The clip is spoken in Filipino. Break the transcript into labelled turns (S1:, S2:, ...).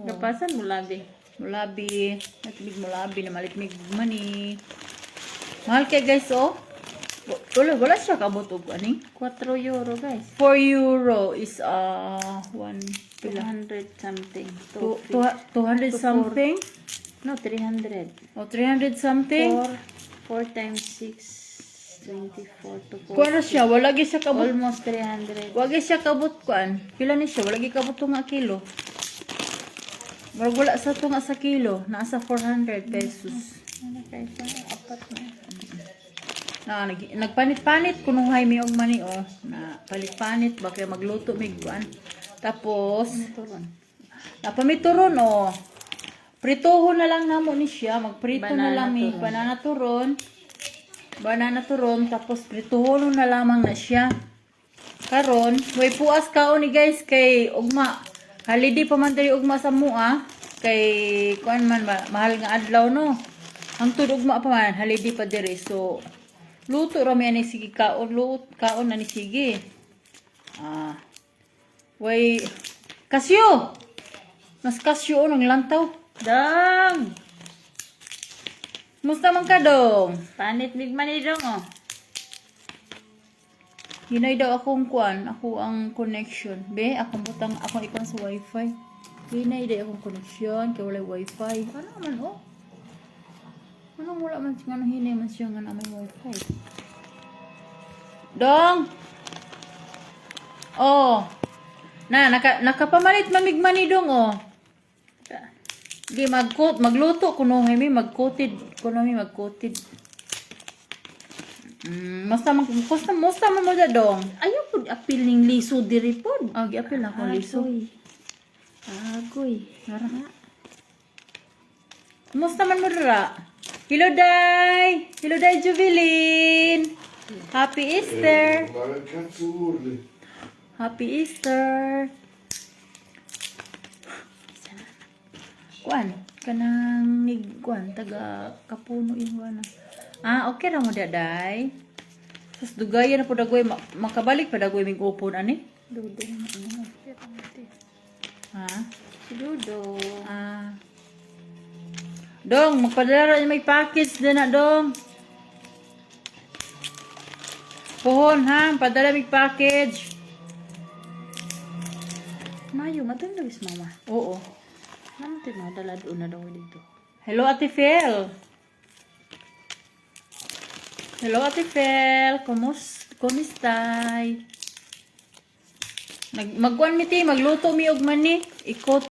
S1: Kapasan mulabi.
S2: Mulabi. Natibig mulabi na malitmig money. Mahal kay guys, oh. Wala siya kabutog, ani?
S1: 4 euro guys.
S2: 4 euro is, 1 pila.
S1: 200 something.
S2: 200 something?
S1: No, 300.
S2: O, 300 something?
S1: 4 times 6, 24 to 40.
S2: Kuan siya, wala gi siya kabut.
S1: Almost 300.
S2: Wagi siya kabut kuan. Pila ni siya, wala gi kabut nga kilo. Wala sa tunga sa kilo, nasa 400 pesos.
S1: Ano kayo sa apat na?
S2: Nagpanit-panit kuno hay mi og mani oh. Na palit-panit ba kaya magluto mig kuan. Tapos
S1: Turon.
S2: napamituron oh. Prituhon na lang namo ni siya, magprito na
S1: Banana
S2: lang mi
S1: turon.
S2: banana turon tapos prituhon na lamang na siya. Karon, way puas kaon ni guys kay ugma. Halidi pa man diri ugma sa mua kay kuan man mahal nga adlaw no. Ang ugma pa man halidi pa diri so luto ra mi ani sige kaon kaon na ni sige. Way kasyo. Mas kasyo nang lantaw.
S1: Dong!
S2: Musta man ka dong?
S1: Panit migman ni Dong oh.
S2: Hinay daw akong kuan, ako ang connection. Be, akong ikon sa wifi. Hinay daw akong connection, kaya wala wifi. Ano man oh? Anong wala man siya, anong hinay man siya nga na may wifi? Dong! Oh! Nakapamalit mamigman ni Dong oh. Di magluto kuno mi magkotid Musta man mo da dong.
S1: Ayaw po apil ning liso diri pod.
S2: Giapil na ko liso.
S1: Agoy.
S2: Nara. Musta man mo dira? Hello Day Jubilin. Happy Easter. Happy Easter. Kuan kanang kuan taga Kapuno ihuana. Okay ra mo daday. Sus dugayan na po dagoy makabalik pa dagoy mig upon ani.
S1: Dudong.
S2: Ha?
S1: Si Dudo.
S2: Dong, magpadala ra may package din na dong. Pohon ha, padala mig package.
S1: Mayo matong lawis mama.
S2: Oo.
S1: Naman tin mo dala doon na daw dito.
S2: Hello Ate Fel. Hello Ate Fel, kumustay? Magkuan mi ti, magluto mi og mani, ikot